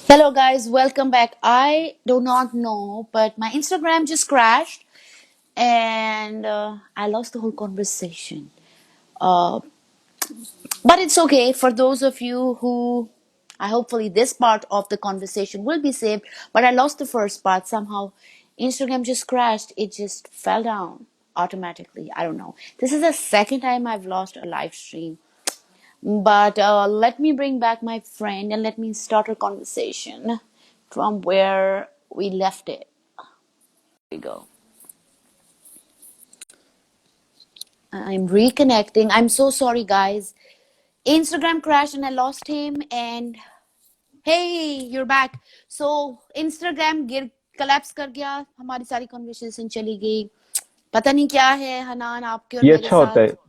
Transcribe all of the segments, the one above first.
Hello, guys. Welcome back. I do not know, but my Instagram just crashed and I lost the whole conversation. Uh, but it's okay for those of you who I hopefully this part of the conversation will be saved. But I lost the first part somehow. Instagram just crashed. It just fell down automatically. I don't know. This is the second time I've lost a live stream. But let me bring back my friend and let me start a conversation from where we left it. Here we go. I'm reconnecting. I'm so sorry, guys. Instagram crashed and I lost him. And hey, you're back. So Instagram गिर collapse कर गया. हमारी सारी conversation चली गई. पता नहीं क्या है हनान आपके और ये मेरे अच्छा होता है। साथ.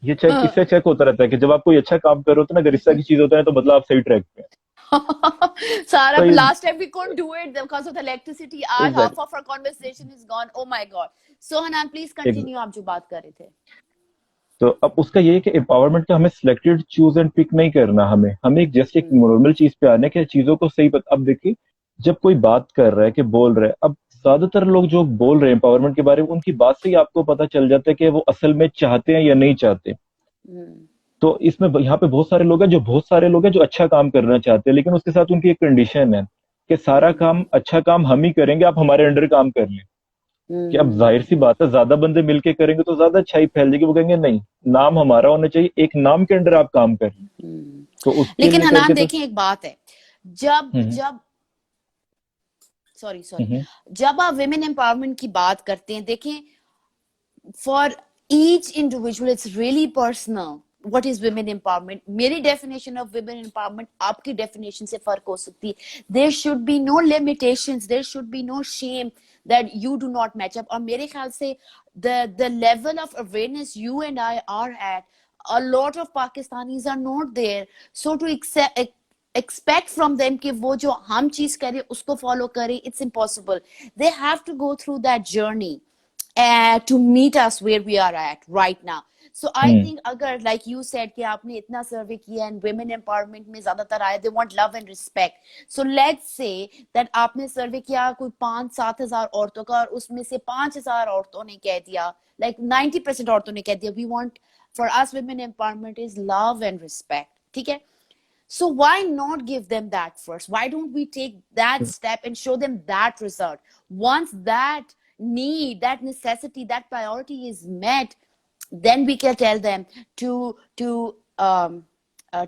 ये चेक इससे चेक होता रहता है कि जब आप कोई अच्छा काम कर रहे हो तो ना, अगर रिश्ता की चीज होता है तो मतलब आप सही ट्रैक पे हैं। Sarah, तो ये last time we couldn't do it because of the electricity. आज half exact of our conversation is gone. Oh my God. So Hanan, please एक continue आप जो बात कर रहे थे. तो अब उसका ये है कि एम्पावरमेंट का हमें सिलेक्टेड चूज एंड पिक नहीं करना। हमें एक जस्ट एक हम्म, नॉर्मल चीज पे आने के चीजों को सही अब देखिए, जब कोई बात कर रहा है कि बोल रहा है, अब ज्यादातर लोग जो बोल रहे हैं एम्पावरमेंट के बारे में, उनकी बात से ही आपको पता चल जाता है कि वो असल में चाहते हैं या नहीं चाहते। हम्म, तो इसमें यहाँ पे बहुत सारे लोग हैं जो अच्छा काम करना चाहते हैं, लेकिन उसके साथ उनकी एक कंडीशन है कि सारा हम्म, काम अच्छा काम हम ही करेंगे, आप हमारे अंडर काम कर लें। कि अब जाहिर सी हम्म, बात है, ज्यादा बंदे मिलके करेंगे तो ज्यादा अच्छाई फैल जाएगी। वो कहेंगे नहीं, नाम हमारा होना चाहिए, एक नाम के अंडर आप काम कर लें। हम्म. तो उसके लेकिन लेकर हनान के तो देखिए एक बात है. जब हम्म जब सॉरी सॉरी हम्म जब आप विमेन एम्पावरमेंट की बात करते हैं देखें for each individual it's really personal. What is women empowerment? मेरी definition of women empowerment आपकी definition से फर्क हो सकती है. There should be no limitations, there should be no shame that you do not match up. और मेरे ख्याल से the level of awareness you and I are at, a lot of Pakistanis are not there. So to expect from them कि वो जो हम चीज करें उसको follow करें, it's impossible. They have to go through that journey to meet us where we are at right now. So I hmm think अगर like you said कि आपने इतना सर्वे किया and women empowerment में ज्यादातर आए, they want love and respect. So let's say that आपने सर्वे किया कोई 5-7 हजार औरतों का और उसमें से 5,000 औरतों ने कह दिया, like 90% औरतों ने कह दिया we want, for us women empowerment is love and respect. ठीक है. So why not give them that first? Why don't we take that step and show them that result? Once that need, that necessity, that priority is met, then we can tell them to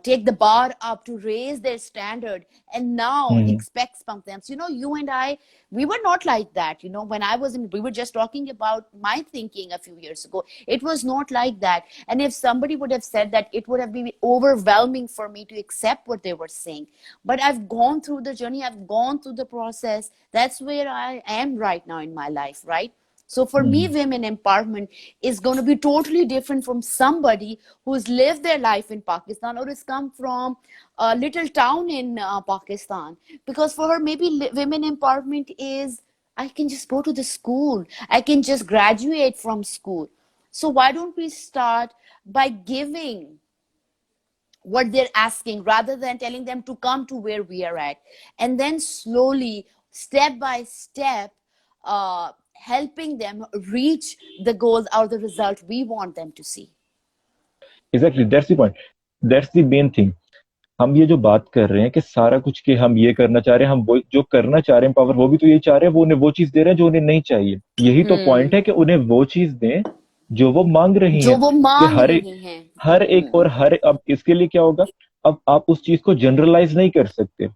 take the bar up, to raise their standard and now hmm expect from them. So, you and I, we were not like that. When I was in, we were just talking about my thinking a few years ago. It was not like that. And if somebody would have said that, it would have been overwhelming for me to accept what they were saying. But I've gone through the journey, I've gone through the process. That's where I am right now in my life, right? So for me, hmm women empowerment is going to be totally different from somebody who's lived their life in Pakistan or has come from a little town in Pakistan. Because for her, maybe women empowerment is I can just go to the school, I can just graduate from school. So why don't we start by giving what they're asking rather than telling them to come to where we are at, and then slowly, step by step, helping them reach the goals or the result we want them to see. Exactly, that's the point, that's the main thing. हम ये जो बात कर रहे हैं कि सारा कुछ के हम ये करना चाह रहे हैं, हम वो जो करना चाह रहे हैं पावर, वो भी तो यही चाह रहे हैं, वो उन्हें वो चीज दे रहे हैं जो उन्हें नहीं चाहिए। यही तो पॉइंट है कि उन्हें वो चीज दें जो वो मांग रही जो हैं। वो कि मांग हर एक रही हैं. हर एक और हर अब इसके लिए क्या होगा, अब आप उस चीज को जनरलाइज नहीं कर सकते।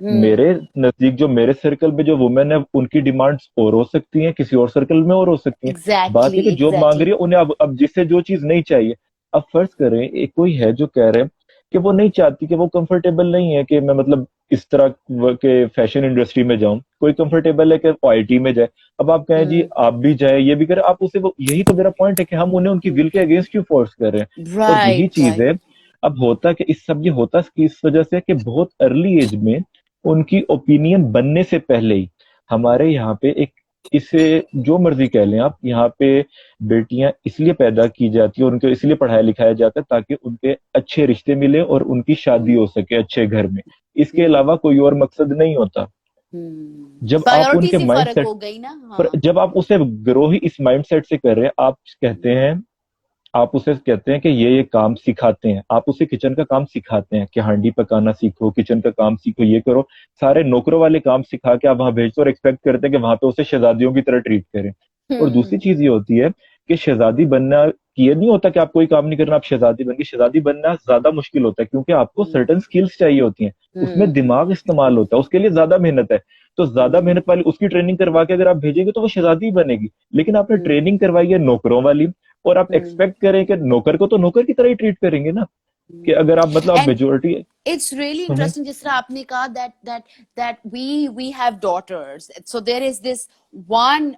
मेरे हम्म. नजदीक जो मेरे सर्कल में जो वुमेन है, उनकी डिमांड्स और हो सकती हैं, किसी और सर्कल में और हो सकती हैं। बात एग्जैक्टली है कि जो मांग एग्जैक्टली. रही है उन्हें अब जिससे जो चीज नहीं चाहिए। अब फर्ज करें एक कोई है जो कह रहे हैं कि वो नहीं चाहती, कि वो कंफर्टेबल नहीं है कि मैं मतलब इस तरह के फैशन इंडस्ट्री में जाऊं, कोई कंफर्टेबल है कि आईटी में जाए। अब आप कहें जी हम्म. आप भी जाए, ये भी करें, आप उसे वो, यही तो मेरा पॉइंट है कि हम उन्हें उनकी विल के अगेंस्ट क्यों फोर्स कर रहे हैं। और यही राइट चीज राइट. है। अब होता कि इस सब ये होता कि इस वजह से कि बहुत अर्ली एज में उनकी ओपिनियन बनने से पहले ही हमारे यहाँ पे एक इसे जो मर्जी कह लें आप, यहाँ पे बेटियां इसलिए पैदा की जाती है और उनको इसलिए पढ़ाया लिखाया जाता है ताकि उनके अच्छे रिश्ते मिले और उनकी शादी हो सके अच्छे घर में। इसके अलावा कोई और मकसद नहीं होता। जब आप प्रायोरिटी उनके से फर्क माइंडसेट हो गई ना, पर, हाँ। जब आप उसे ग्रो ही इस माइंडसेट से कर रहे हैं, आप उसे कहते हैं कि ये काम सिखाते हैं, आप उसे किचन का काम सिखाते हैं कि हांडी पकाना सीखो, किचन का काम सीखो, ये करो, सारे नौकरों वाले काम सिखा के आप वहां भेजते हो और एक्सपेक्ट करते हैं कि वहां पे उसे शहजादियों की तरह ट्रीट करें। और दूसरी हम्म। चीज ये होती है कि शहजादी बनना, कि ये नहीं होता कि आप कोई काम नहीं करना आप शहजादी बन गए। शहजादी बनना ज्यादा मुश्किल होता है क्योंकि आपको हम्म। सर्टन स्किल्स चाहिए होती हैं, उसमें हम्म। दिमाग इस्तेमाल होता है, उसके लिए ज्यादा मेहनत है। तो ज्यादा हम्म। मेहनत वाली उसकी ट्रेनिंग करवा के अगर आप भेजेंगे तो वो शहजादी बनेगी। लेकिन आपने हम्म। ट्रेनिंग करवाई है नौकरों वाली, और आप हम्म। एक्सपेक्ट करें कि नौकर को तो नौकर की तरह ही ट्रीट करेंगे ना, कि अगर आप मतलब आप and majority. it's really interesting जिस तरह आपने कहा that we have daughters, so there is this one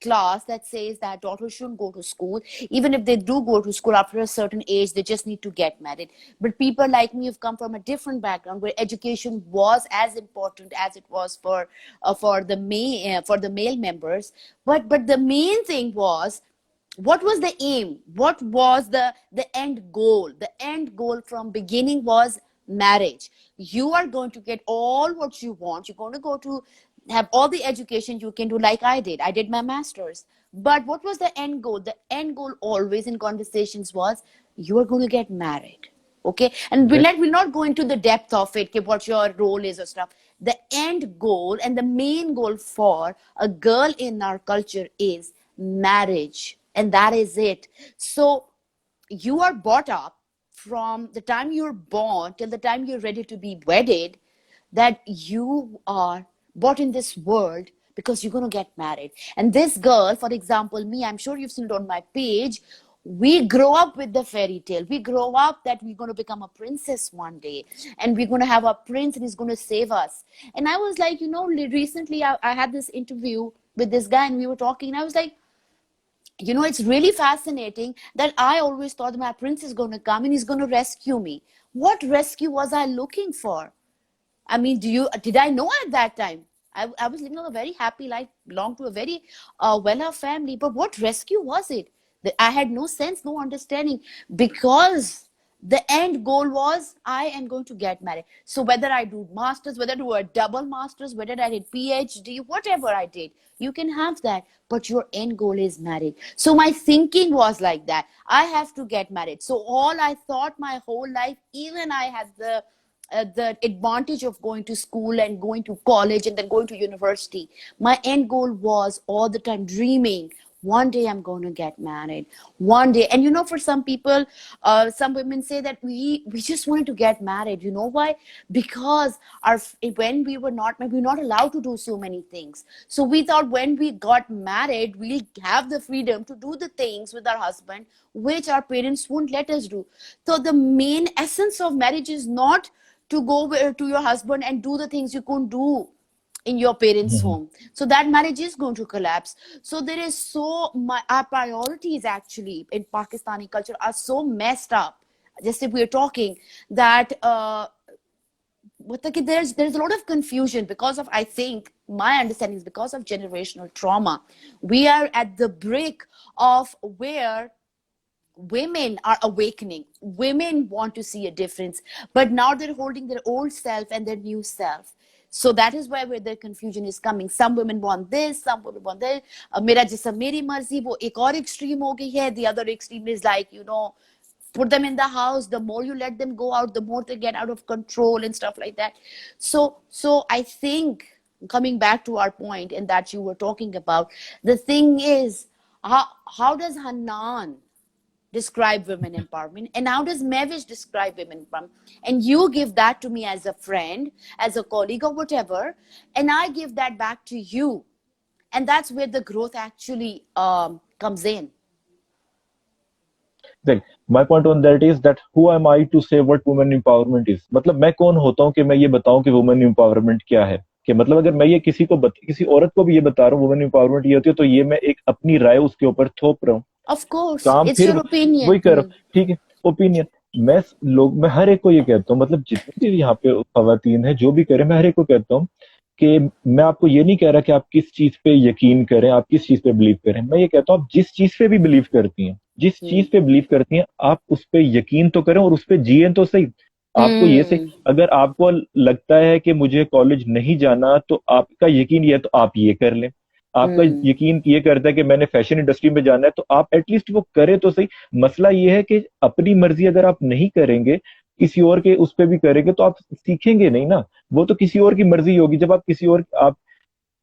class that says that daughters shouldn't go to school. Even if they do go to school after a certain age, they just need to get married. But people like me have come from a different background where education was as important as it was for the male members. But the main thing was, what was the aim? What was the end goal? The end goal from beginning was marriage. You are going to get all what you want. You're going to go to have all the education you can do, like I did my masters. But what was the end goal? The end goal always in conversations was, you are going to get married. Okay, and we'll not go into the depth of it, what your role is or stuff. The end goal and the main goal for a girl in our culture is marriage, and that is it. So you are brought up from the time you're born till the time you're ready to be wedded, that you are brought in this world because you're going to get married. And this girl, for example, me, I'm sure you've seen it on my page, we grow up with the fairy tale. We grow up that we're going to become a princess one day, and we're going to have a prince and he's going to save us. And I was like, recently I had this interview with this guy and we were talking, and I was like, it's really fascinating that I always thought my prince is going to come and he's going to rescue me. What rescue was I looking for? I mean, did I know at that time? I was living a very happy life, belonged to a very well-off family. But what rescue was it? I had no sense, no understanding, because the end goal was, I am going to get married. So whether I do masters, whether I do a double masters, whether I did PhD, whatever I did, you can have that, but your end goal is marriage. So my thinking was like that. I have to get married. So all I thought my whole life, even I had the advantage of going to school and going to college and then going to university. My end goal was all the time dreaming, one day I'm going to get married, one day. And for some people, some women say that we just wanted to get married. You know why? Because when we were not married, we were not allowed to do so many things. So we thought when we got married, we'll have the freedom to do the things with our husband which our parents wouldn't let us do. So the main essence of marriage is not to go to your husband and do the things you couldn't do in your parents' home. So that marriage is going to collapse. So there is our priorities actually in Pakistani culture are so messed up. Just if we're talking that there's a lot of confusion because of, I think my understanding is because of generational trauma. We are at the brink of where women are awakening. Women want to see a difference, but now they're holding their old self and their new self. So that is where the confusion is coming. Some women want this, some women want that. Mera jisam meri marzi, wo ek aur extreme ho gayi hai. The other extreme is like, put them in the house. The more you let them go out, the more they get out of control and stuff like that. So I think, coming back to our point and that you were talking about, the thing is, how does Hanan describe women empowerment, and how does Mavish describe women empowerment? And you give that to me as a friend, as a colleague or whatever, and I give that back to you, and that's where the growth actually comes in. My point on that is that who am I to say what women empowerment is? मतलब मैं कौन होता हूँ कि मैं ये बताऊं कि women empowerment क्या है? कि मतलब अगर मैं ये किसी औरत को भी ये बता रहा हूँ women empowerment ये होती है, तो ये मैं एक अपनी राय उसके ऊपर थोप रहा हूँ। Of course, काम it's फिर your opinion. वही कर रहा हूँ, ठीक है, ओपिनियन। मैं हर एक को ये कहता हूँ, मतलब जितनी भी यहाँ पे खवातीन है जो भी करे, मैं हर एक को कहता हूँ कि मैं आपको ये नहीं कह रहा कि आप किस चीज पे यकीन करें, आप किस चीज पे बिलीव करें। मैं ये कहता हूँ आप जिस चीज पे भी बिलीव करती हैं, जिस चीज पे बिलीव करती हैं, आप उस पे यकीन तो करें और उस पे जिए तो सही। आपको ये सही, हम्म अगर आपको लगता है कि मुझे कॉलेज नहीं जाना, तो आपका यकीन ये है तो आप ये कर लें। आपका हम्म यकीन ये करता है कि मैंने फैशन इंडस्ट्री में जाना है, तो आप एटलीस्ट वो करें तो सही। मसला ये है कि अपनी मर्जी अगर आप नहीं करेंगे, किसी और के उस पे भी करेंगे, तो आप सीखेंगे नहीं ना। वो तो किसी और की मर्जी होगी। जब आप किसी और, आप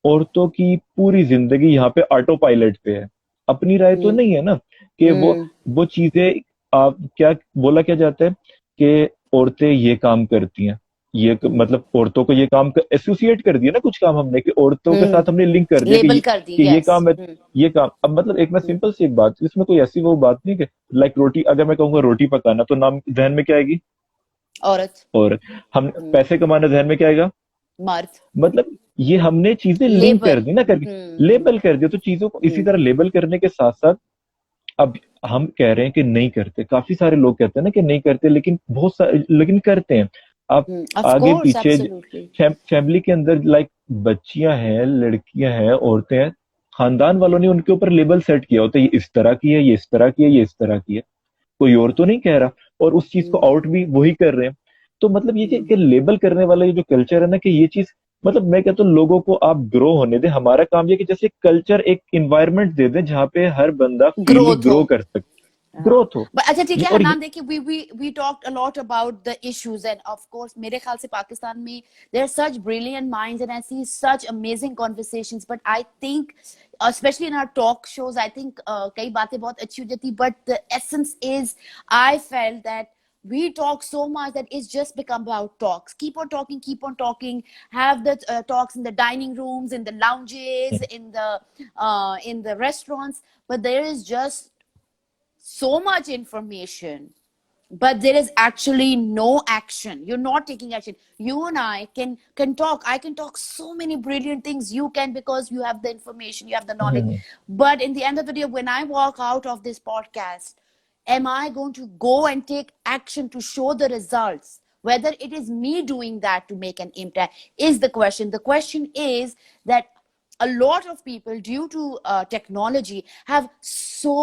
औरतों की पूरी जिंदगी यहाँ पे ऑटो पायलट पे है, अपनी राय तो हम्म नहीं है ना कि हम्म वो चीजें, आप क्या बोला क्या जाता है कि औरतें ये काम करती हैं, मतलब औरतों को ये काम एसोसिएट कर दिया ना कुछ काम हमने, कि औरतों के साथ हमने लिंक कर दिया कि लेबल कर दी, कि ये यस। काम है, ये काम। अब मतलब एक मैं सिंपल सी एक बात, इसमें कोई ऐसी वो बात नहीं कि लाइक रोटी, अगर मैं कहूंगा रोटी पकाना, तो नाम जहन में क्या आएगी? औरत। और हम हम्म पैसे कमाना, जहन में क्या आएगा? मर्द। मतलब ये हमने चीजें लिंक कर लेबल। दी ना, करके लेबल कर दिया। तो चीजों को इसी हम्म तरह लेबल करने के साथ साथ, अब हम कह रहे हैं कि नहीं करते, काफी सारे लोग कहते हैं ना कि नहीं करते, लेकिन बहुत सारे लेकिन करते हैं। आप ऑफ आगे कोर्स, पीछे एब्सोल्युटली। फैमिली के अंदर, लाइक बच्चियां हैं, लड़कियां हैं, औरतें हैं, खानदान वालों ने उनके ऊपर लेबल सेट किया होता है, ये इस तरह की है, ये इस तरह की है, ये इस तरह की है। कोई और तो नहीं कह रहा, और उस चीज को आउट भी वही कर रहे हैं। तो मतलब ये कि लेबल करने वाला ये जो कल्चर है ना, कि ये चीज, मतलब मैं कहता हूँ लोगों को आप ग्रो होने दें। हमारा काम ये कि जैसे कल्चर एक इन्वायरमेंट दे दें जहाँ पे हर बंदा फ्रीली ग्रोथ हो। ग्रो कर सके, हाँ, ग्रोथ हो। बट अच्छा ठीक ये है और ये, हनान, देखिए we talked a lot about the issues and of course मेरे ख्याल से पाकिस्तान में there are such brilliant minds and I see such amazing conversations, but I think specially in our talk shows I think कई बातें बहुत अच्छी हो जाती, but the essence is I felt that we talk so much that it's just become about talks. Keep on talking, have the talks in the dining rooms, in the lounges, in the restaurants, but there is just so much information, but there is actually no action. You're not taking action. You and I can talk. I can talk so many brilliant things. You can, because you have the information, you have the knowledge. But in the end of the day, when I walk out of this podcast, am I going to go and take action to show the results? Whether it is me doing that to make an impact is the question. The question is that a lot of people, due to technology, have so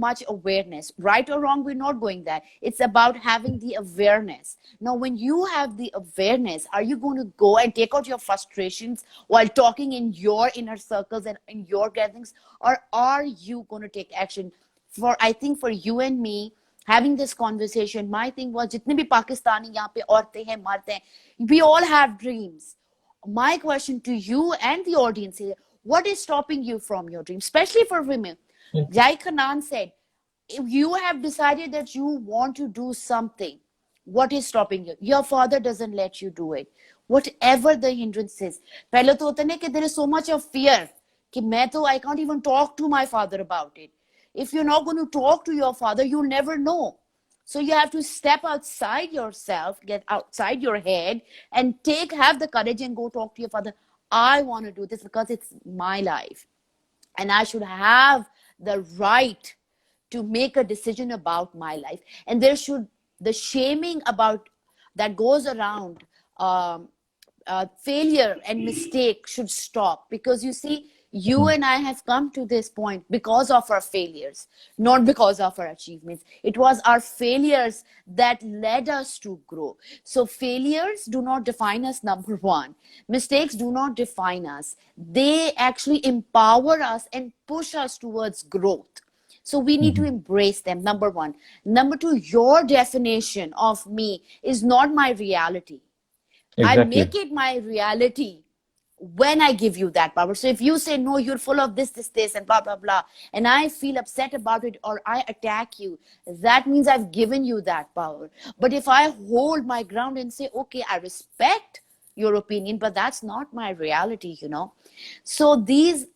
much awareness. Right or wrong, we're not going there. It's about having the awareness. Now, when you have the awareness, are you going to go and take out your frustrations while talking in your inner circles and in your gatherings, or are you going to take action? For I think for you and me, having this conversation, my thing was, जितने भी पाकिस्तानी यहाँ पे औरतें हैं, मर्द हैं, we all have dreams. My question to you and the audience is, what is stopping you from your dream, especially for women? Jai Khanan said, if you have decided that you want to do something, what is stopping you? Your father doesn't let you do it. Whatever the hindrance is. पहले तो होता है कि there is so much of fear कि मैं तो I can't even talk to my father about it. If you're not going to talk to your father, you'll never know. So you have to step outside yourself, get outside your head, and have the courage and go talk to your father. I want to do this because it's my life, and I should have the right to make a decision about my life. And there should, the shaming about that goes around failure and mistake should stop, because you see, you and I have come to this point because of our failures, not because of our achievements. It was our failures that led us to grow. So failures do not define us, number one. Mistakes do not define us. They actually empower us and push us towards growth. So we need to embrace them, number one. Number two, your definition of me is not my reality. I exactly. make it my reality when I give you that power. So if you say, no, you're full of this, and blah, blah, blah, and I feel upset about it or I attack you, that means I've given you that power. But if I hold my ground and say, okay, I respect your opinion, but that's not my reality. So these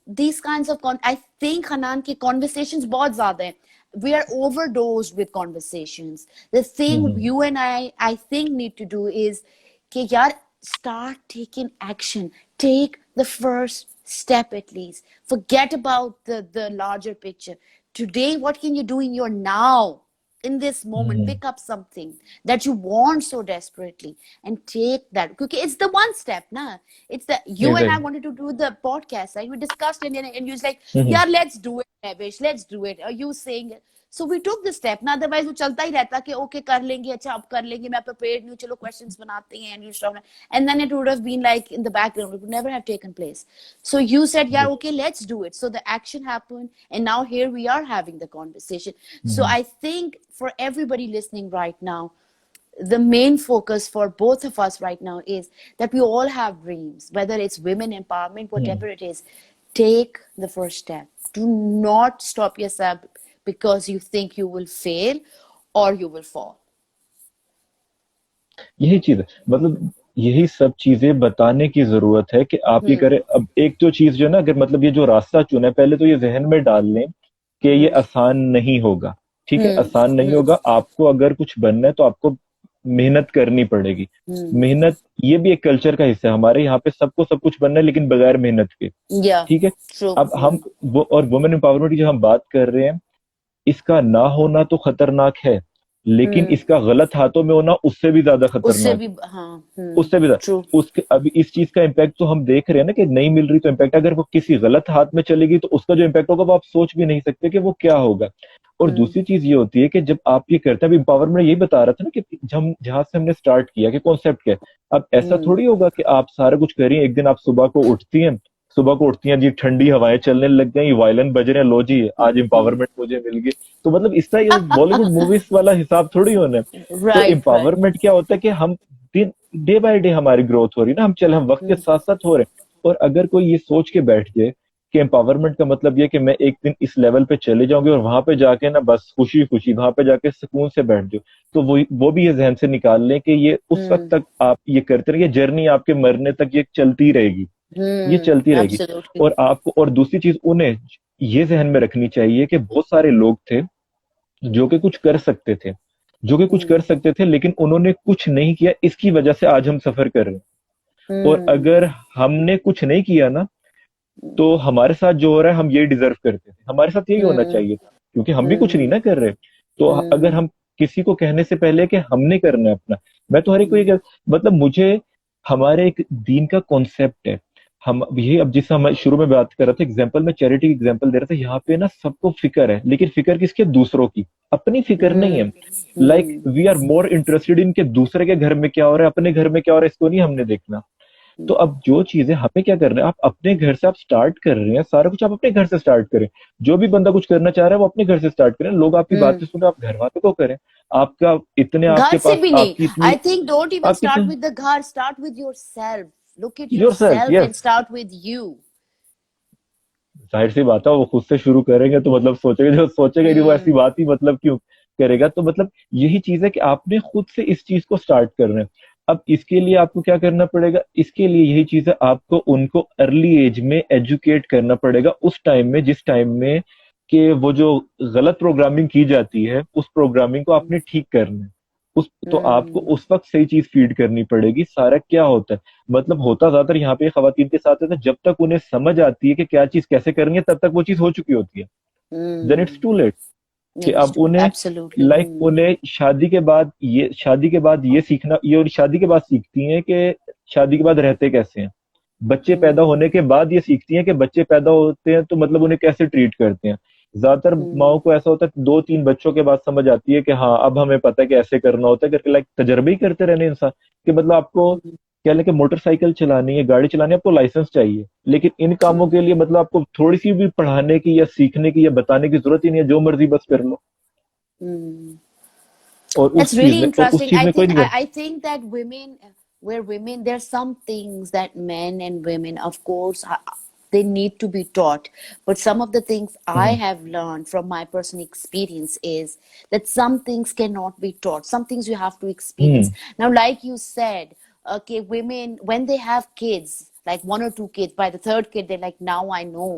kinds of, I think, Hanan, ki conversations bahut zyada hai. We are overdosed with conversations. The thing you and I think, need to do is, कि यार, start taking action. Take the first step at least. Forget about the larger picture. Today, what can you do in your now? in this moment, pick up something that you want so desperately and take that, because it's the one step na. It's the, you and I Exactly. wanted to do the podcast, right? We discussed it, and you was like, hmm, yeah, let's do it, Nevish, let's do it. Are you saying it? So we took the step ना, otherwise वो चलता ही रहता कि okay कर लेंगे, अच्छा अब कर लेंगे, मैं prepared नहीं हूँ, चलो questions बनाते हैं, and you stop, and then it would have been like in the background, it would never have taken place. So you said, yeah, okay, let's do it. So the action happened, and now here we are having the conversation. So hmm, I think for everybody listening right now, the main focus for both of us right now is that we all have dreams, whether it's women empowerment, hmm. whatever it is. Take the first step. Do not stop yourself because you think you will fail or you will fall. यही चीज है, मतलब यही सब चीजें बताने की जरूरत है कि आप ये Hmm. करें। अब एक तो चीज जो है ना, अगर मतलब ये जो रास्ता चुना है, पहले तो ये जहन में डाल लें कि ये Hmm. आसान नहीं होगा। ठीक है, Hmm. आसान नहीं Hmm. होगा। आपको अगर कुछ बनना है तो आपको मेहनत करनी पड़ेगी। Hmm. मेहनत ये भी एक कल्चर का हिस्सा है। हमारे यहाँ पे सबको सब कुछ बनना है, लेकिन बगैर मेहनत के। Yeah. ठीक है। True. अब हम वो और वुमेन एम्पावरमेंट की जो हम बात कर रहे हैं, इसका ना होना तो खतरनाक है, लेकिन Hmm. इसका गलत हाथों में होना उससे भी ज्यादा उससे खतरनाक भी है। हाँ. उससे भी True. ज्यादा उसके अभी इस चीज का इम्पैक्ट तो हम देख रहे हैं ना, कि नहीं मिल रही तो इम्पैक्ट, अगर वो किसी गलत हाथ में चलेगी तो उसका जो इम्पैक्ट होगा वो आप सोच भी नहीं सकते कि वो क्या होगा। और Hmm. दूसरी चीज ये होती है कि जब आप ये करते हैं, अभी एम्पावरमेंट यही बता रहा था ना, कि हम जहां से हमने स्टार्ट किया कि कॉन्सेप्ट क्या है। अब ऐसा Hmm. थोड़ी होगा कि आप सारा कुछ करिए, एक दिन आप सुबह को उठती हैं जी, ठंडी हवाएं चलने लग गई, वायलिन बज रहे हैं, लो जी आज Hmm. एम्पावरमेंट मुझे मिल गई। तो मतलब इसका ये बॉलीवुड मूवीज वाला हिसाब थोड़ी होना है। तो Right. Right. एम्पावरमेंट क्या होता है कि हम दिन डे बाय डे हमारी ग्रोथ हो रही है ना, हम वक्त के Hmm. साथ साथ हो रहे हैं। और अगर कोई ये सोच के बैठ जाए कि एम्पावरमेंट का मतलब ये कि मैं एक दिन इस लेवल पे चले जाऊंगी और वहां पे जाके ना बस खुशी खुशी वहां पे जाके सुकून से बैठ जाओ, तो वो भी ये जहन से निकाल लें कि ये उस वक्त Hmm. तक आप ये करते रहिए, जर्नी आपके मरने तक ये चलती रहेगी। ये Hmm. चलती रहेगी। Absolutely. और आपको और दूसरी चीज उन्हें ये जहन में रखनी चाहिए कि बहुत सारे लोग थे जो कि कुछ कर सकते थे, Hmm. लेकिन उन्होंने कुछ नहीं किया, इसकी वजह से आज हम सफर कर रहे हैं। और Hmm. अगर हमने कुछ नहीं किया ना, तो हमारे साथ जो हो रहा है हम ये डिजर्व करते थे, हमारे साथ यही होना Hmm. चाहिए था, क्योंकि हम भी कुछ नहीं Hmm. ना कर रहे। तो अगर Hmm. हम किसी को कहने से पहले कि हमने करना है अपना, मैं तो हर एक को ये मतलब मुझे हमारे एक दीन का कॉन्सेप्ट है। हम ये अब जिस हम शुरू में बात कर रहे थे, एग्जाम्पल में चैरिटी की एग्जाम्पल दे रहे थे, यहाँ पे ना सबको फिक्र है, लेकिन फिक्र किसके? दूसरों की, अपनी फिक्र नहीं Hmm. है। Like Hmm. We are more interested in के दूसरे के घर में क्या हो रहा है, अपने घर में क्या हो रहा है इसको नहीं हमने देखना। तो Hmm. अब जो चीजें हमें क्या करना है, आप अपने घर से आप स्टार्ट कर रहे हैं, सारा कुछ आप अपने घर से स्टार्ट करें। जो भी बंदा कुछ करना चाह रहा है वो अपने घर से स्टार्ट करें। लोग आपकी Hmm. बातें सुने, आप घर वालों को करें। आपका इतने घर आपके से पास भी नहीं. आपकी इतनी I think don't even आपकी start with the घर. Start with yourself. Look at yourself, yourself and yes. start with you. जाहिर सी बात है, वो खुद से शुरू करेंगे तो मतलब सोचेगा, जो सोचेगा नहीं वो ऐसी Hmm. बात ही मतलब क्यों करेगा। तो मतलब यही चीज है कि आपने खुद से इस चीज को स्टार्ट करना है। अब इसके लिए आपको क्या करना पड़ेगा? इसके लिए यही चीज है, आपको उनको अर्ली एज में एजुकेट करना पड़ेगा, उस टाइम में जिस टाइम में कि वो जो गलत प्रोग्रामिंग की जाती है, उस प्रोग्रामिंग को आपने ठीक करना है। उस तो आपको Hmm. उस वक्त सही चीज फीड करनी पड़ेगी। सारा क्या होता है, मतलब होता ज्यादातर यहाँ पे खवातीन के साथ है, जब तक उन्हें समझ आती है कि क्या चीज कैसे करनी है, तब तक वो चीज हो चुकी होती है। Then it's Hmm. Too late. कि It's अब true. उन्हें Absolutely. Hmm. उन्हें शादी के बाद ये सीखना, ये और शादी के बाद सीखती हैं कि शादी के बाद रहते कैसे हैं। बच्चे पैदा Hmm. होने के बाद ये सीखती हैं कि बच्चे पैदा होते हैं तो मतलब उन्हें कैसे ट्रीट करते हैं। ज्यादातर Hmm. माओ को ऐसा होता है 2-3 बच्चों के बाद समझ आती है कि हाँ अब हमें पता है कि ऐसे करना होता है करके, लाइक तजर्बे ही करते रहने इंसान। कि मतलब आपको Hmm. क्या लेके मोटरसाइकिल चलानी है, गाड़ी चलानी है, आपको लाइसेंस चाहिए, लेकिन इन कामों Hmm. के लिए मतलब आपको थोड़ी सी भी पढ़ाने की या सीखने की या बताने की जरूरत ही नहीं है, जो मर्जी बस कर लो। Hmm. और That's really उस interesting. चीज में कोई नहीं कर। I think that women, there's some things that men and women, of course, they need to be taught. But some of the things I hmm, have learned from my personal experience is that some things cannot be taught. Some things you have to experience. Hmm, Now, like you said, okay, women, when they have kids, like one or two kids, by the third kid, they're like, now I know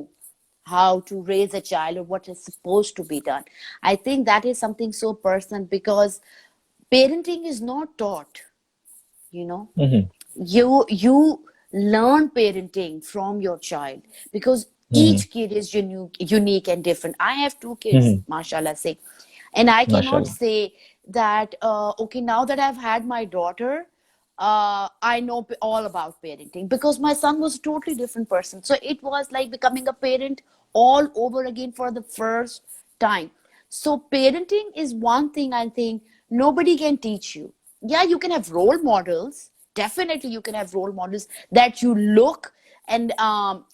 how to raise a child or what is supposed to be done. I think that is something so personal because parenting is not taught, you know. Hmm, You learn parenting from your child because hmm, each kid is unique and different. I have two kids, hmm, mashallah say, And I cannot माशाल्लाह. say that okay, now that I've had my daughter, I know all about parenting, because my son was a totally different person. So it was like becoming a parent all over again for the first time. So parenting is one thing I think nobody can teach you. Yeah, you can have role models. Definitely, you can have role models that you look and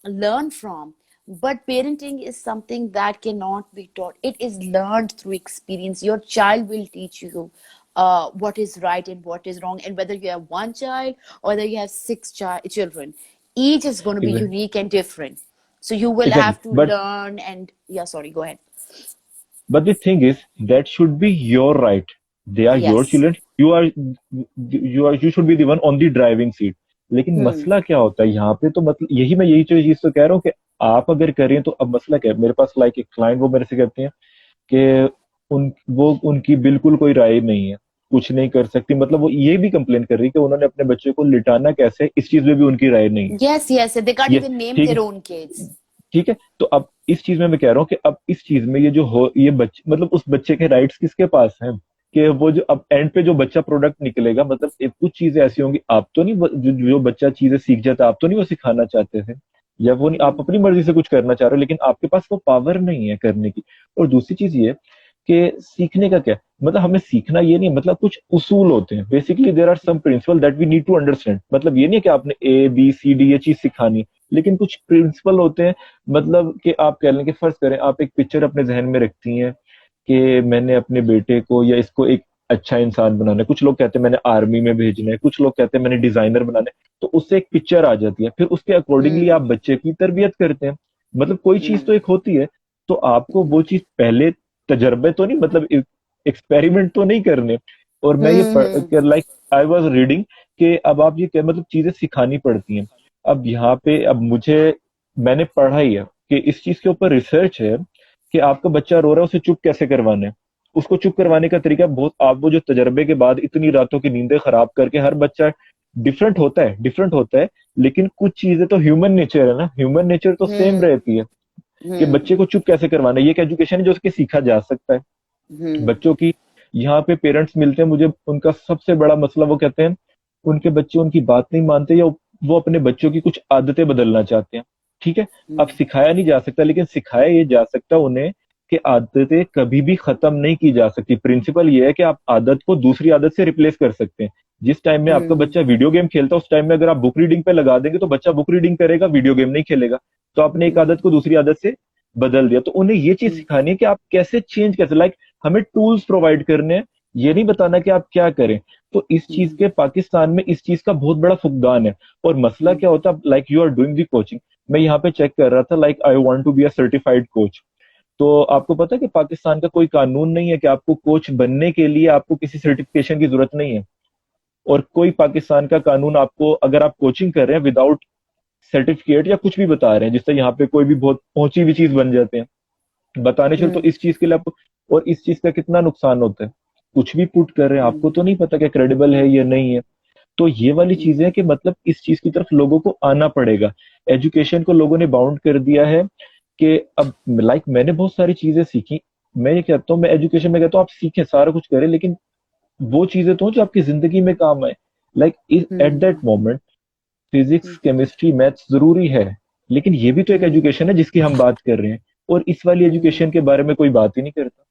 learn from. But parenting is something that cannot be taught. It is learned through experience. Your child will teach you what is right and what is wrong. And whether you have one child or whether you have six children, each is going to be Exactly. unique and different. So you will Exactly. have to learn and, yeah, sorry, go ahead. But the thing is, that should be your right. They are your Yes. children. You should be the one on the driving seat. लेकिन Hmm. मसला क्या होता है यहाँ पे, तो मतलब यही चीज तो कह रहा हूँ कि आप अगर करें तो अब मसला क्या है. मेरे पास लाइक एक क्लाइंट, वो मेरे से कहते हैं कि उनकी बिल्कुल कोई राय नहीं है, कुछ नहीं कर सकती. मतलब वो ये भी कंप्लेन कर रही है कि उन्होंने अपने बच्चे को लिटाना कैसे है, इस चीज में भी उनकी राय नहीं है. Yes, yes. They can't ये even name ठीक their है. own kids. ठीक है. तो अब इस चीज में मैं कह रहा हूँ कि अब इस चीज में ये जो हो, ये बच्चे, मतलब उस बच्चे के राइट्स किसके पास हैं, कि वो जो अब एंड पे जो बच्चा प्रोडक्ट निकलेगा, मतलब कुछ चीजें ऐसी होंगी, आप तो नहीं जो बच्चा चीजें सीख जाता है, आप तो नहीं वो सिखाना चाहते थे, या वो नहीं, आप Hmm. अपनी मर्जी से कुछ करना चाह रहे हो, लेकिन आपके पास वो पावर नहीं है करने की. और दूसरी चीज ये कि सीखने का क्या है? मतलब हमें सीखना ये नहीं, मतलब कुछ उसूल होते हैं. Basically there are some principle that we need to understand. मतलब ये नहीं है कि आपने A B C D ये चीज सिखानी, लेकिन कुछ प्रिंसिपल होते हैं. मतलब कि आप कह लें कि फर्ज करें आप एक पिक्चर अपने जहन में रखती हैं कि मैंने अपने बेटे को या इसको एक अच्छा इंसान बनाना है. कुछ लोग कहते हैं मैंने आर्मी में भेजना है, कुछ लोग कहते हैं मैंने डिजाइनर बनाना है. तो उससे एक पिक्चर आ जाती है, फिर उसके अकॉर्डिंगली आप Hmm. बच्चे की तरबियत करते हैं. मतलब कोई चीज तो Hmm. एक होती है. तो आपको वो चीज पहले तजर्बे तो नहीं, मतलब एक्सपेरिमेंट तो नहीं करने. और मैं Hmm. ये लाइक आई वाज रीडिंग कि अब आप ये मतलब चीजें सिखानी पड़ती हैं. अब यहाँ पे अब मैंने पढ़ा ही है कि इस चीज के ऊपर रिसर्च है कि आपका बच्चा रो रहा है, उसे चुप कैसे करवाना है. उसको चुप करवाने का तरीका बहुत, आप वो जो तजर्बे के बाद इतनी रातों की नींदें खराब करके, हर बच्चा डिफरेंट होता है. लेकिन कुछ चीजें तो ह्यूमन नेचर है ना, ह्यूमन नेचर तो सेम Hmm. रहती है. कि Hmm. बच्चे को चुप कैसे करवाना है, ये एक एजुकेशन है जो उसके सीखा जा सकता है. Hmm. बच्चों की यहाँ पे पेरेंट्स मिलते हैं मुझे, उनका सबसे बड़ा मसला, वो कहते हैं उनके बच्चे उनकी बात नहीं मानते, या वो अपने बच्चों की कुछ आदतें बदलना चाहते हैं. ठीक है. अब Hmm. सिखाया नहीं जा सकता, लेकिन सिखाया ये जा सकता उन्हें कि आदतें कभी भी खत्म नहीं की जा सकती. प्रिंसिपल ये है कि आप आदत को दूसरी आदत से रिप्लेस कर सकते हैं. जिस टाइम में आपका Hmm. बच्चा वीडियो गेम खेलता है, उस टाइम में अगर आप बुक रीडिंग पे लगा देंगे तो बच्चा बुक रीडिंग करेगा, वीडियो गेम नहीं खेलेगा. तो आपने एक आदत Hmm. को दूसरी आदत से बदल दिया. तो उन्हें ये चीज Hmm. सिखानी है कि आप कैसे चेंज, कैसे लाइक हमें टूल्स प्रोवाइड करने हैं, ये नहीं बताना कि आप क्या करें. तो इस चीज Hmm. के पाकिस्तान में इस चीज का बहुत बड़ा फुकदान है. और मसला Hmm. क्या होता है, like you are doing the coaching. मैं यहाँ पे चेक कर रहा था, like I want to be a certified coach. तो आपको पता है कि पाकिस्तान का कोई कानून नहीं है कि आपको कोच बनने के लिए आपको किसी सर्टिफिकेशन की जरूरत नहीं है. और कोई पाकिस्तान का कानून आपको, अगर आप कोचिंग कर रहे हैं विदाउट सर्टिफिकेट या कुछ भी बता रहे हैं जिससे यहाँ पे कोई भी बहुत पहुंची हुई चीज बन जाते हैं, बताने चलो, तो Hmm. इस चीज के लिए आपको, और इस चीज का कितना नुकसान होता है. कुछ भी पुट कर रहे हैं, आपको Hmm. तो नहीं पता कि क्रेडिबल है या नहीं है. तो ये वाली चीजें Hmm. हैं कि मतलब इस चीज की तरफ लोगों को आना पड़ेगा. एजुकेशन को लोगों ने बाउंड कर दिया है कि अब लाइक मैंने बहुत सारी चीजें सीखी. मैं ये कहता हूँ, मैं एजुकेशन में कहता हूँ आप सीखें, सारा कुछ करें, लेकिन वो चीजें तो जो आपकी जिंदगी में काम आए. Like at that Hmm. Moment physics, Hmm. Chemistry, maths जरूरी है, लेकिन ये भी तो एक Hmm. एजुकेशन है जिसकी हम बात कर रहे हैं. और इस वाली Hmm. एजुकेशन के बारे में कोई बात ही नहीं करता.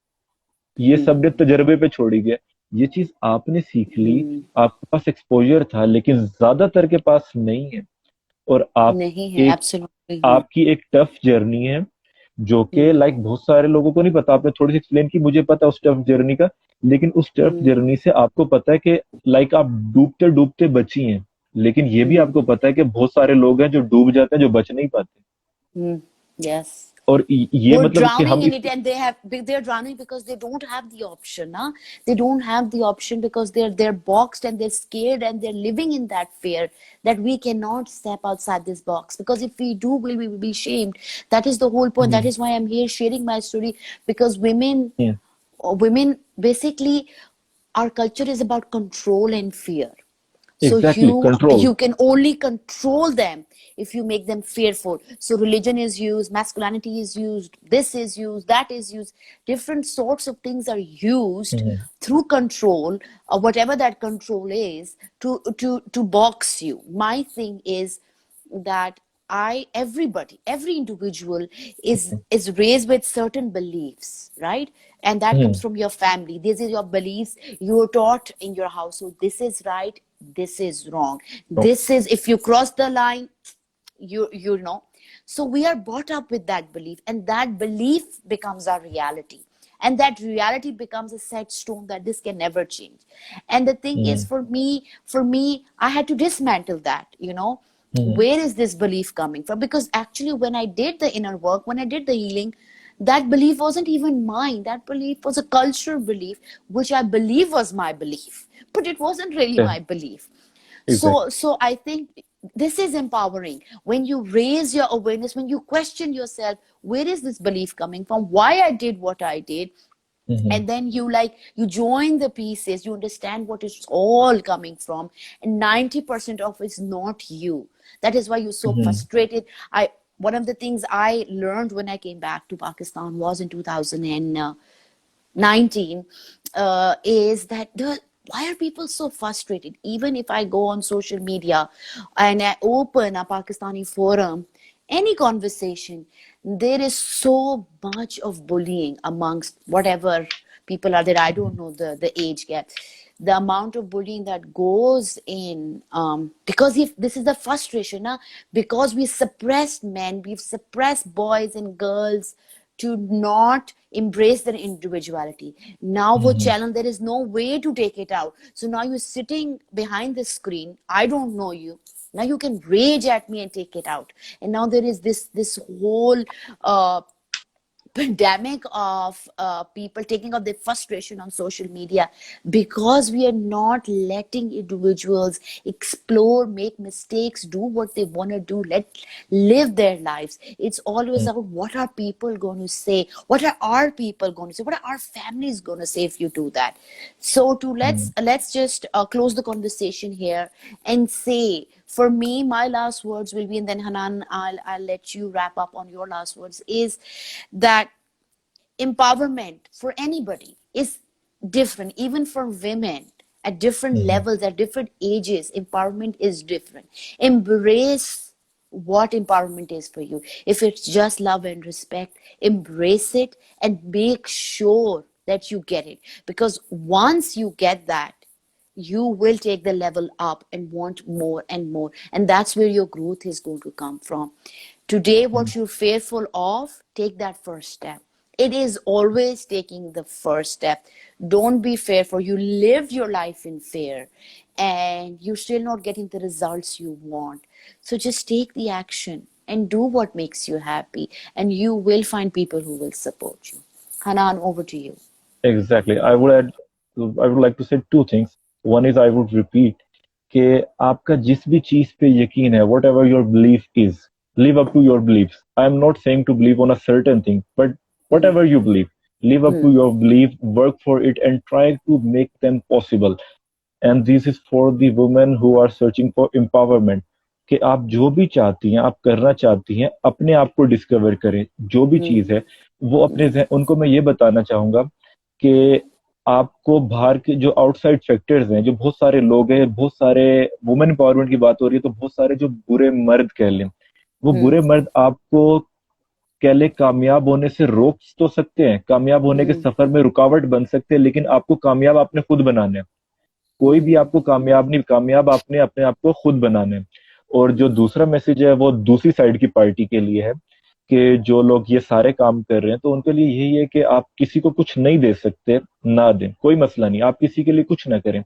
ये सब ने Hmm. तजर्बे पे छोड़ी गया. ये चीज आपने सीख ली, Hmm. आपके पास एक्सपोजर था, लेकिन ज्यादातर के पास नहीं है. और आप नहीं है, एक एब्सोल्युटली हाँ. आपकी एक टफ जर्नी है, जो कि Hmm. लाइक बहुत सारे लोगों को नहीं पता. आपने थोड़ी सी एक्सप्लेन की, मुझे पता है उस टफ जर्नी का. लेकिन उस टफ Hmm. जर्नी से आपको पता है कि लाइक आप डूबते डूबते बची हैं. लेकिन ये भी Hmm. आपको पता है कि बहुत सारे लोग हैं जो डूब जाते हैं, जो बच नहीं पाते. Hmm. Yes. और ये Who are मतलब कि drowning हम in इस, it, and they're drowning because they don't have the option, huh? They don't have the option because they're boxed and they're scared and they're living in that fear that we cannot step outside this box, because if we do, we will be shamed. That is the whole point. That is why I'm here sharing my story, because women basically, our culture is about control and fear. So exactly you control. you can only control them if you make them fearful. So religion is used, masculinity is used, this is used, that is used, different sorts of things are used Mhm. through control, or whatever that control is, to box you. My thing is that every individual is raised with certain beliefs, right? And that comes Mhm. from your family. These are your beliefs. You're taught in your household, this is right, this is wrong, No. this is, if you cross the line, you know. So we are brought up with that belief, and that belief becomes our reality, and that reality becomes a set stone that this can never change. And the thing is, Mhm. for me, I had to dismantle that, you know. Mhm. Where is this belief coming from? Because actually, when I did the inner work, when I did the healing, that belief wasn't even mine. That belief was a cultural belief, which I believe was my belief, but it wasn't really Yeah, my belief. exactly. So I think this is empowering when you raise your awareness, when you question yourself, where is this belief coming from, why I did what I did. Mhm. And then you join the pieces, you understand what it's all coming from, and 90% of it's not you. That is why you're so Mhm. frustrated. I One of the things I learned when I came back to Pakistan was in 2019, is that why are people so frustrated? Even if I go on social media and I open a Pakistani forum, any conversation, there is so much of bullying amongst whatever people are there. I don't know the age gap. The amount of bullying that goes in, because if this is the frustration, because we suppressed men, we've suppressed boys and girls to not embrace their individuality. Now wo Mhm. challenge, there is no way to take it out. So now you're sitting behind the screen, I don't know you, now you can rage at me and take it out. And now there is this whole uh, pandemic of people taking out their frustration on social media, because we are not letting individuals explore, make mistakes, do what they want to do, let live their lives. It's always Mhm. about what are people going to say, what are our people going to say, what are our families going to say if you do that. So to Mhm. let's just close the conversation here and say, for me, my last words will be, and then Hanan, I'll let you wrap up on your last words, is that empowerment for anybody is different, even for women at different Mhm. levels, at different ages. Empowerment is different. Embrace what empowerment is for you. If it's just love and respect, embrace it and make sure that you get it. Because once you get that, you will take the level up and want more and more. And that's where your growth is going to come from. Today, Mhm. what you're fearful of, take that first step. It is always taking the first step. Don't be fearful. You lived your life in fear and you're still not getting the results you want. So just take the action and do what makes you happy, and you will find people who will support you. Hanan, over to you. Exactly. I would like to say two things. One is I would repeat कि आपका जिस भी चीज पे यकीन है, whatever your belief is, live up to your beliefs. I am not saying to believe on a certain thing, but Hmm. whatever you believe, live up to Hmm. your belief, work for it, and try to make them possible. And this is for the women who are searching for empowerment. कि आप जो भी चाहती हैं, आप करना चाहती हैं, अपने आप को डिस्कवर करें। जो भी चीज Hmm. है वो अपने उनको मैं ये बताना चाहूंगा कि आपको बाहर के जो आउटसाइड फैक्टर्स हैं, जो बहुत सारे लोग हैं, बहुत सारे, वुमेन एम्पावरमेंट की बात हो रही है तो बहुत सारे जो बुरे मर्द कह लें, वो Hmm. बुरे मर्द आपको कह ले कामयाब होने से रोक तो सकते हैं, कामयाब होने के Hmm. सफर में रुकावट बन सकते हैं, लेकिन आपको कामयाब आपने खुद बनाना है। कोई भी Hmm. आपको कामयाब नहीं, कामयाब आपने अपने आप को खुद बनाना है। और जो Hmm. दूसरा मैसेज है वो दूसरी साइड की पार्टी के लिए है कि जो लोग ये सारे काम कर रहे हैं, तो उनके लिए यही है कि आप किसी को कुछ नहीं दे सकते, ना दें, कोई मसला नहीं, आप किसी के लिए कुछ ना करें।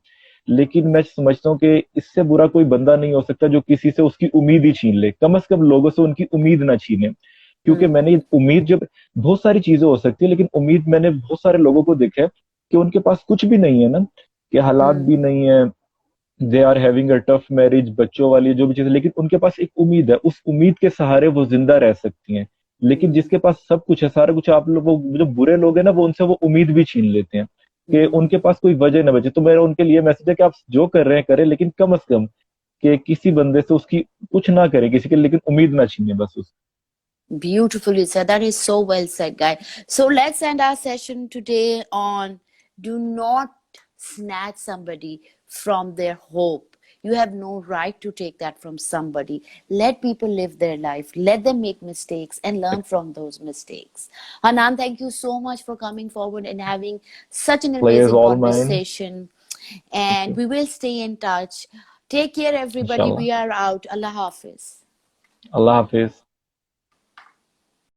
लेकिन मैं समझता हूँ कि इससे बुरा कोई बंदा नहीं हो सकता जो किसी से उसकी उम्मीद ही छीन ले। कम से कम लोगों से उनकी उम्मीद ना छीने, क्योंकि Hmm. मैंने उम्मीद, जब बहुत सारी चीजें हो सकती है, लेकिन उम्मीद मैंने बहुत सारे लोगों को देखा है कि उनके पास कुछ भी नहीं है ना, कि हालात Hmm. भी नहीं है, they are having a tough marriage, बच्चों वाली जो भी चीज, लेकिन उनके पास एक उम्मीद है, उस उम्मीद के सहारे वो जिंदा रह सकती हैं। लेकिन Hmm. जिसके पास सब कुछ है, सारा कुछ, आप लोग, वो जो बुरे लोग हैं ना, वो उनसे वो उम्मीद भी छीन लेते हैं कि Hmm. उनके पास कोई वजह ना बचे। तो मेरा उनके लिए मैसेज है कि आप जो कर रहे हैं करें, लेकिन कम से कम कि किसी बंदे से उसकी कुछ ना करे किसी के, लेकिन उम्मीद ना छीने बस उसकी। Beautifully said. That is so well said, guy. So let's end our session today on do not snatch somebody from their hope. You have no right to take that from somebody. Let people live their life. Let them make mistakes and learn from those mistakes. Hanan, thank you so much for coming forward and having such an Players amazing all mine. conversation. Thank And you. we will stay in touch. Take care, everybody. Inshallah. We are out. Allah Hafiz. Allah Hafiz.